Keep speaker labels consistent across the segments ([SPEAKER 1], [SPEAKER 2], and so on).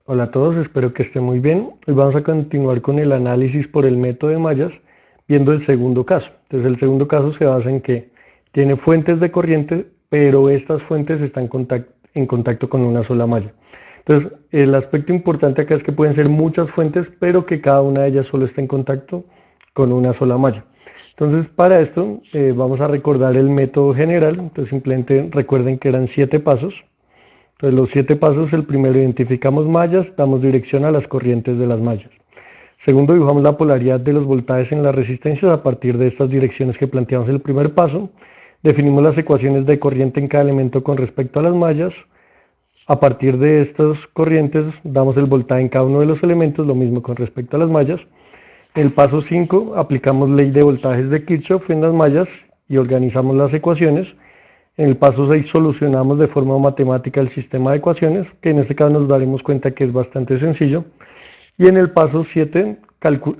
[SPEAKER 1] Hola a todos, espero que estén muy bien. Hoy vamos a continuar con el análisis por el método de mallas, viendo el segundo caso. Entonces, el segundo caso se basa en que tiene fuentes de corriente, pero estas fuentes están en contacto con una sola malla. Entonces, el aspecto importante acá es que pueden ser muchas fuentes, pero que cada una de ellas solo está en contacto con una sola malla. Entonces, para esto, vamos a recordar el método general. Entonces, simplemente recuerden que eran 7 pasos. Entonces, los 7 pasos: el primero, identificamos mallas, damos dirección a las corrientes de las mallas. Segundo, dibujamos la polaridad de los voltajes en las resistencias a partir de estas direcciones que planteamos en el primer paso. Definimos las ecuaciones de corriente en cada elemento con respecto a las mallas. A partir de estas corrientes damos el voltaje en cada uno de los elementos, lo mismo con respecto a las mallas. En el paso 5 aplicamos ley de voltajes de Kirchhoff en las mallas y organizamos las ecuaciones. En el paso 6 solucionamos de forma matemática el sistema de ecuaciones, que en este caso nos daremos cuenta que es bastante sencillo. Y en el paso 7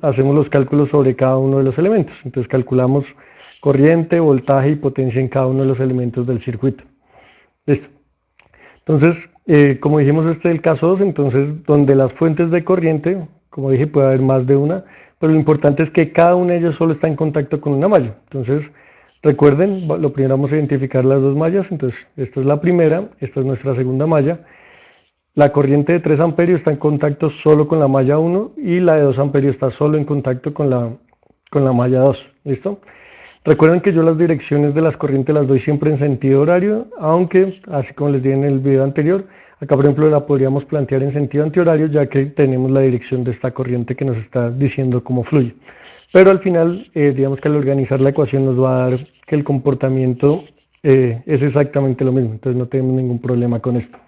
[SPEAKER 1] hacemos los cálculos sobre cada uno de los elementos. Entonces calculamos corriente, voltaje y potencia en cada uno de los elementos del circuito. Listo. Entonces, como dijimos, este es el caso 2, entonces donde las fuentes de corriente, como dije, puede haber más de una, pero lo importante es que cada una de ellas solo está en contacto con una malla. Entonces, recuerden, lo primero vamos a identificar las dos mallas. Entonces, esta es la primera, esta es nuestra segunda malla. La corriente de 3 amperios está en contacto solo con la malla 1 y la de 2 amperios está solo en contacto con la malla 2. ¿Listo? Recuerden que yo las direcciones de las corrientes las doy siempre en sentido horario, aunque, así como les dije en el video anterior, acá por ejemplo la podríamos plantear en sentido antihorario, ya que tenemos la dirección de esta corriente que nos está diciendo cómo fluye. Pero al final, digamos que al organizar la ecuación nos va a dar que el comportamiento es exactamente lo mismo, entonces no tenemos ningún problema con esto.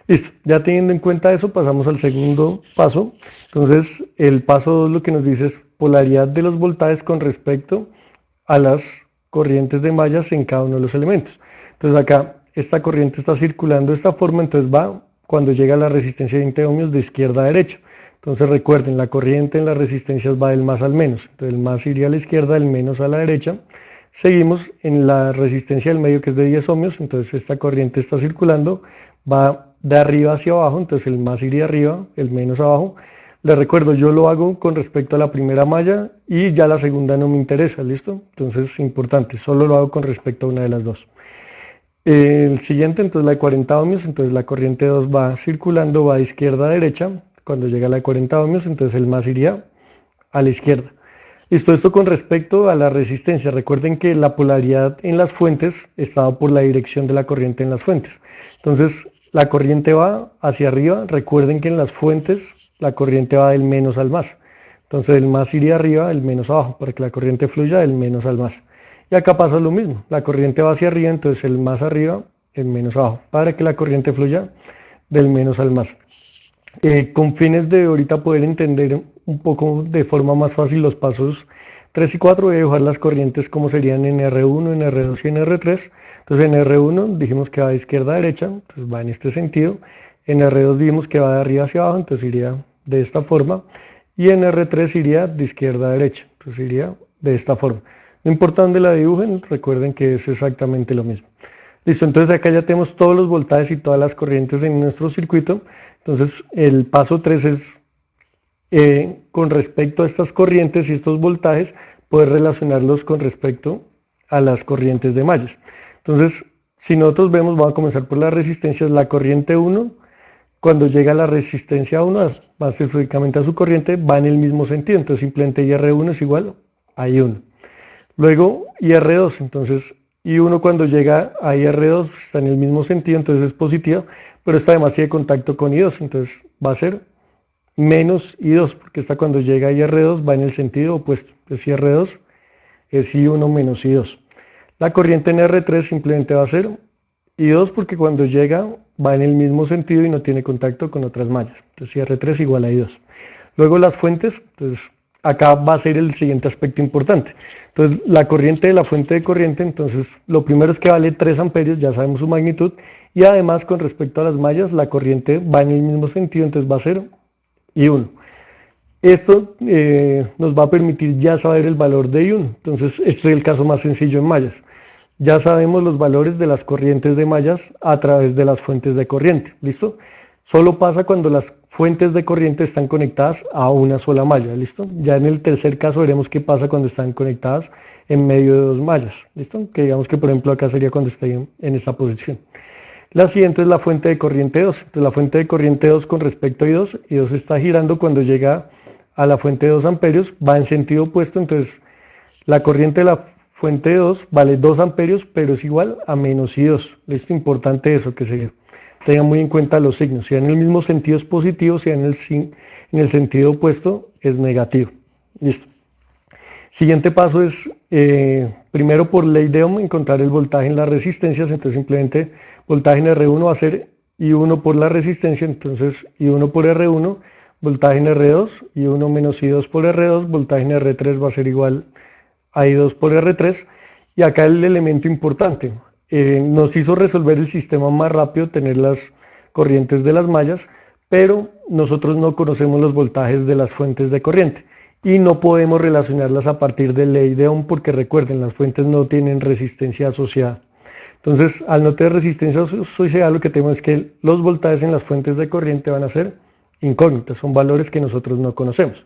[SPEAKER 1] Listo, ya teniendo en cuenta eso, pasamos al segundo paso. Entonces, el paso 2 lo que nos dice es polaridad de los voltajes con respecto a las corrientes de mallas en cada uno de los elementos. Entonces acá esta corriente está circulando de esta forma, entonces va cuando llega a la resistencia de 20 ohmios de izquierda a derecha. Entonces recuerden, la corriente en las resistencias va del más al menos, entonces el más iría a la izquierda, el menos a la derecha. Seguimos en la resistencia del medio, que es de 10 ohmios, entonces esta corriente está circulando, va de arriba hacia abajo, entonces el más iría arriba, el menos abajo. Les recuerdo, yo lo hago con respecto a la primera malla y ya la segunda no me interesa, ¿listo? Entonces es importante, solo lo hago con respecto a una de las dos. El siguiente, entonces la de 40 ohmios, entonces la corriente 2 va circulando, va de izquierda a derecha. Cuando llega a la de 40 ohmios, entonces el más iría a la izquierda. Listo, esto con respecto a la resistencia. Recuerden que la polaridad en las fuentes estaba por la dirección de la corriente en las fuentes. Entonces, la corriente va hacia arriba. Recuerden que en las fuentes la corriente va del menos al más. Entonces, el más iría arriba, el menos abajo, para que la corriente fluya del menos al más. Y acá pasa lo mismo. La corriente va hacia arriba, entonces el más arriba, el menos abajo, para que la corriente fluya del menos al más. Con fines de ahorita poder entender un poco de forma más fácil los pasos 3 y 4, voy a dibujar las corrientes como serían en R1, en R2 y en R3. Entonces en R1 dijimos que va de izquierda a derecha, entonces va en este sentido. En R2 dijimos que va de arriba hacia abajo, entonces iría de esta forma. Y en R3 iría de izquierda a derecha, entonces iría de esta forma. No importa dónde la dibujen, recuerden que es exactamente lo mismo. Listo, entonces acá ya tenemos todos los voltajes y todas las corrientes en nuestro circuito. Entonces el paso 3 es, con respecto a estas corrientes y estos voltajes, poder relacionarlos con respecto a las corrientes de mallas. Entonces, si nosotros vemos, vamos a comenzar por las resistencias. La corriente 1, cuando llega a la resistencia 1, va específicamente a su corriente, va en el mismo sentido. Entonces simplemente IR1 es igual a I1. Luego IR2, entonces I1 cuando llega a IR2 está en el mismo sentido, entonces es positiva, pero esta además tiene contacto con I2, entonces va a ser menos I2, porque esta cuando llega a IR2 va en el sentido opuesto, entonces IR2 es I1 menos I2. La corriente en R3 simplemente va a ser I2 porque cuando llega va en el mismo sentido y no tiene contacto con otras mallas, entonces IR3 igual a I2. Luego las fuentes, entonces acá va a ser el siguiente aspecto importante. Entonces, la corriente de la fuente de corriente, entonces, lo primero es que vale 3 amperios, ya sabemos su magnitud, y además, con respecto a las mallas, la corriente va en el mismo sentido, entonces va a ser I1. Esto nos va a permitir ya saber el valor de I1, entonces, este es el caso más sencillo en mallas. Ya sabemos los valores de las corrientes de mallas a través de las fuentes de corriente, ¿listo? Solo pasa cuando las fuentes de corriente están conectadas a una sola malla, ¿listo? Ya en el tercer caso veremos qué pasa cuando están conectadas en medio de dos mallas, ¿listo? Que digamos que por ejemplo acá sería cuando esté en esta posición. La siguiente es la fuente de corriente 2. Entonces la fuente de corriente 2 con respecto a I2 está girando cuando llega a la fuente de 2 amperios, va en sentido opuesto, entonces la corriente de la fuente de 2 vale 2 amperios, pero es igual a menos I2. Listo, importante eso, que se tengan muy en cuenta los signos. Si en el mismo sentido es positivo, si en el sentido opuesto es negativo. Listo. Siguiente paso es, primero por ley de Ohm, encontrar el voltaje en las resistencias. Entonces simplemente voltaje en R1 va a ser I1 por la resistencia, entonces I1 por R1, voltaje en R2, I1 menos I2 por R2, voltaje en R3 va a ser igual a I2 por R3. Y acá el elemento importante, nos hizo resolver el sistema más rápido, tener las corrientes de las mallas, pero nosotros no conocemos los voltajes de las fuentes de corriente y no podemos relacionarlas a partir de ley de Ohm porque recuerden, las fuentes no tienen resistencia asociada. Entonces, al no tener resistencia asociada, lo que tenemos es que los voltajes en las fuentes de corriente van a ser incógnitas, son valores que nosotros no conocemos.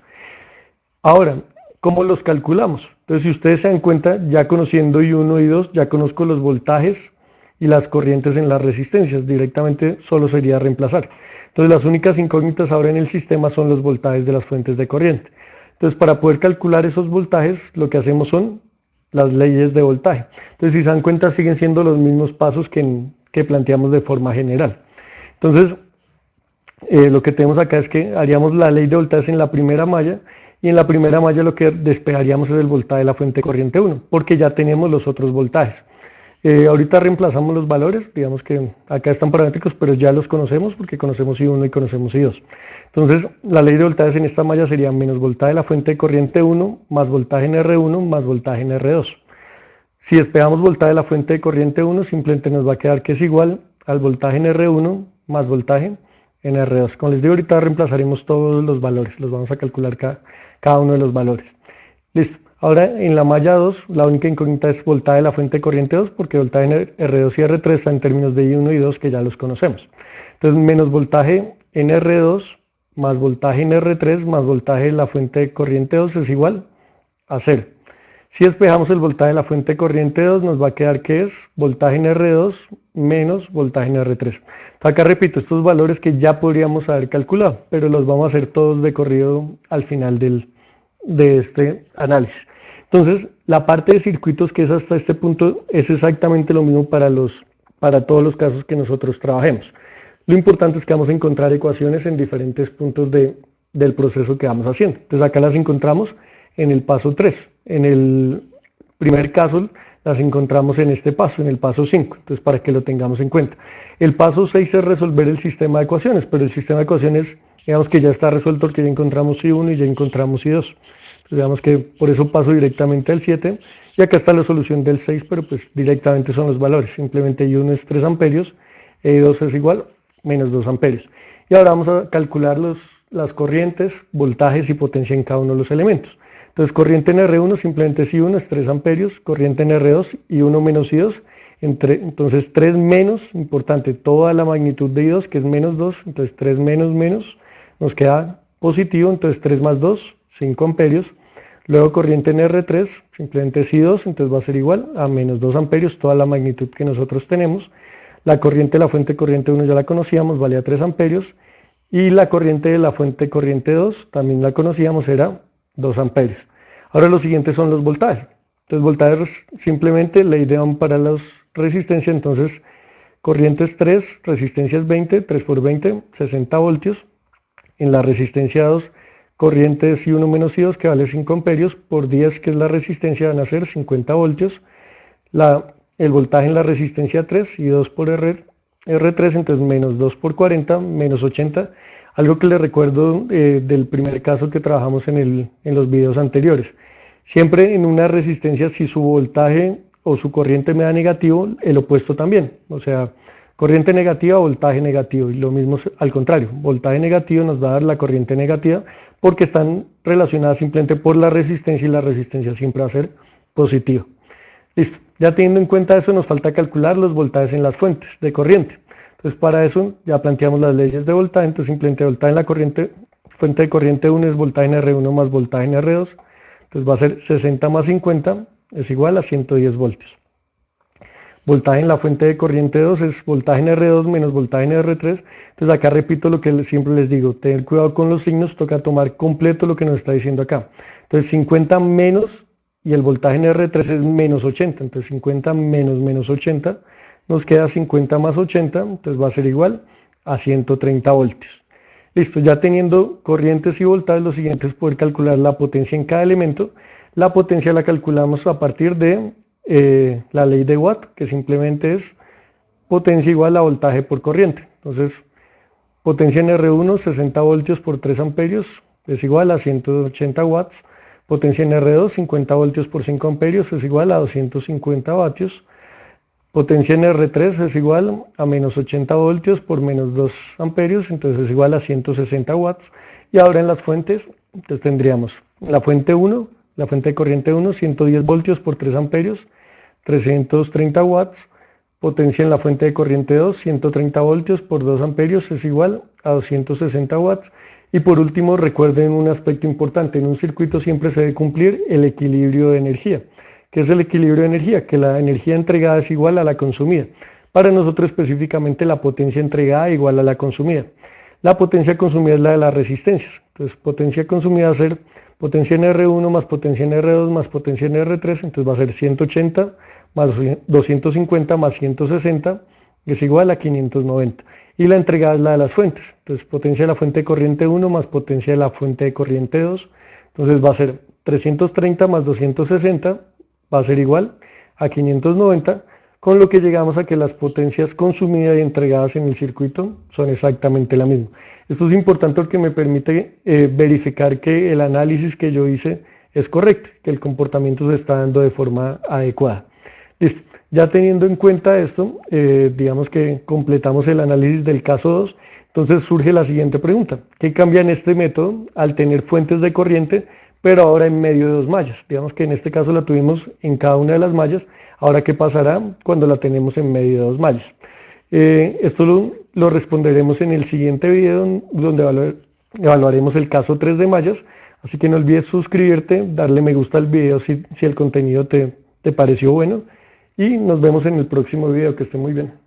[SPEAKER 1] Ahora, ¿cómo los calculamos? Entonces, si ustedes se dan cuenta, ya conociendo I1 y I2, ya conozco los voltajes y las corrientes en las resistencias, directamente solo sería reemplazar. Entonces, las únicas incógnitas ahora en el sistema son los voltajes de las fuentes de corriente. Entonces, para poder calcular esos voltajes, lo que hacemos son las leyes de voltaje. Entonces, si se dan cuenta, siguen siendo los mismos pasos que planteamos de forma general. Entonces, lo que tenemos acá es que haríamos la ley de voltajes en la primera malla, y en la primera malla lo que despejaríamos es el voltaje de la fuente de corriente 1, porque ya tenemos los otros voltajes. Ahorita reemplazamos los valores, digamos que acá están paramétricos, pero ya los conocemos porque conocemos I1 y conocemos I2. Entonces, la ley de voltajes en esta malla sería menos voltaje de la fuente de corriente 1 más voltaje en R1 más voltaje en R2. Si despejamos voltaje de la fuente de corriente 1, simplemente nos va a quedar que es igual al voltaje en R1 más voltaje en R2. Como les digo, ahorita reemplazaremos todos los valores, los vamos a calcular cada uno de los valores. Listo. Ahora en la malla 2, la única incógnita es voltaje de la fuente de corriente 2, porque voltaje en R2 y R3 están en términos de I1 y I2 que ya los conocemos. Entonces, menos voltaje en R2 más voltaje en R3 más voltaje de la fuente de corriente 2 es igual a 0. Si despejamos el voltaje de la fuente de corriente 2, nos va a quedar que es voltaje en R2 menos voltaje en R3. Acá repito, estos valores que ya podríamos haber calculado, pero los vamos a hacer todos de corrido al final de este análisis. Entonces, la parte de circuitos que es hasta este punto es exactamente lo mismo para todos los casos que nosotros trabajemos. Lo importante es que vamos a encontrar ecuaciones en diferentes puntos del proceso que vamos haciendo. Entonces, acá las encontramos en el paso 3. En el primer caso las encontramos en este paso, en el paso 5, entonces para que lo tengamos en cuenta. El paso 6 es resolver el sistema de ecuaciones, pero el sistema de ecuaciones, digamos que ya está resuelto porque ya encontramos I1 y ya encontramos I2. Entonces, digamos que por eso paso directamente al 7, y acá está la solución del 6, pero pues directamente son los valores, simplemente I1 es 3 amperios, I2 es igual, menos 2 amperios. Y ahora vamos a calcular las corrientes, voltajes y potencia en cada uno de los elementos. Entonces, corriente en R1 simplemente es I1, es 3 amperios, corriente en R2, I1 menos I2, entonces 3 menos, importante, toda la magnitud de I2, que es menos 2, entonces 3 menos, nos queda positivo, entonces 3 más 2, 5 amperios. Luego corriente en R3, simplemente es I2, entonces va a ser igual a menos 2 amperios, toda la magnitud que nosotros tenemos. La corriente de la fuente de corriente 1 ya la conocíamos, valía 3 amperios, y la corriente de la fuente de corriente 2, también la conocíamos, era 2 amperios. Ahora los siguientes son los voltajes. Entonces voltajes simplemente ley de Ohm para las resistencias, entonces corriente es 3, resistencia es 20, 3 por 20, 60 voltios. En la resistencia 2, corriente es I1 menos I2 que vale 5 amperios, por 10 que es la resistencia van a ser 50 voltios. El voltaje en la resistencia 3, I2 por R3, entonces menos 2 por 40, menos 80. Algo que les recuerdo del primer caso que trabajamos en los videos anteriores. Siempre en una resistencia, si su voltaje o su corriente me da negativo, el opuesto también. O sea, corriente negativa, voltaje negativo. Y lo mismo al contrario, voltaje negativo nos va a dar la corriente negativa porque están relacionadas simplemente por la resistencia y la resistencia siempre va a ser positiva. Listo. Ya teniendo en cuenta eso, nos falta calcular los voltajes en las fuentes de corriente. Entonces para eso ya planteamos las leyes de voltaje, entonces simplemente voltaje en la corriente, fuente de corriente 1 es voltaje en R1 más voltaje en R2, entonces va a ser 60 más 50 es igual a 110 voltios. Voltaje en la fuente de corriente 2 es voltaje en R2 menos voltaje en R3. Entonces acá repito lo que siempre les digo, tener cuidado con los signos, toca tomar completo lo que nos está diciendo acá. Entonces 50 menos, y el voltaje en R3 es menos 80, entonces 50 menos menos 80, nos queda 50 más 80, entonces va a ser igual a 130 voltios. Listo, ya teniendo corrientes y voltajes, lo siguiente es poder calcular la potencia en cada elemento. La potencia la calculamos a partir de la ley de Watt, que simplemente es potencia igual a voltaje por corriente. Entonces, potencia en R1, 60 voltios por 3 amperios, es igual a 180 watts. Potencia en R2, 50 voltios por 5 amperios, es igual a 250 vatios. Potencia en R3 es igual a menos 80 voltios por menos 2 amperios, entonces es igual a 160 watts. Y ahora en las fuentes, entonces tendríamos la fuente 1, la fuente de corriente 1, 110 voltios por 3 amperios, 330 watts. Potencia en la fuente de corriente 2, 130 voltios por 2 amperios es igual a 260 watts. Y por último, recuerden un aspecto importante, en un circuito siempre se debe cumplir el equilibrio de energía. ¿Qué es el equilibrio de energía? Que la energía entregada es igual a la consumida. Para nosotros específicamente la potencia entregada es igual a la consumida. La potencia consumida es la de las resistencias. Entonces potencia consumida va a ser potencia en R1 más potencia en R2 más potencia en R3, entonces va a ser 180 más 250 más 160 es igual a 590. Y la entregada es la de las fuentes. Entonces potencia de la fuente de corriente 1 más potencia de la fuente de corriente 2. Entonces va a ser 330 más 260 va a ser igual a 590, con lo que llegamos a que las potencias consumidas y entregadas en el circuito son exactamente la misma. Esto es importante porque me permite verificar que el análisis que yo hice es correcto, que el comportamiento se está dando de forma adecuada. Listo. Ya teniendo en cuenta esto, digamos que completamos el análisis del caso 2, entonces surge la siguiente pregunta: ¿qué cambia en este método al tener fuentes de corriente, pero ahora en medio de dos mallas? Digamos que en este caso la tuvimos en cada una de las mallas, ahora ¿qué pasará cuando la tenemos en medio de dos mallas? Esto lo responderemos en el siguiente video, donde evaluaremos el caso 3 de mallas, así que no olvides suscribirte, darle me gusta al video si el contenido te pareció bueno, y nos vemos en el próximo video. Que esté muy bien.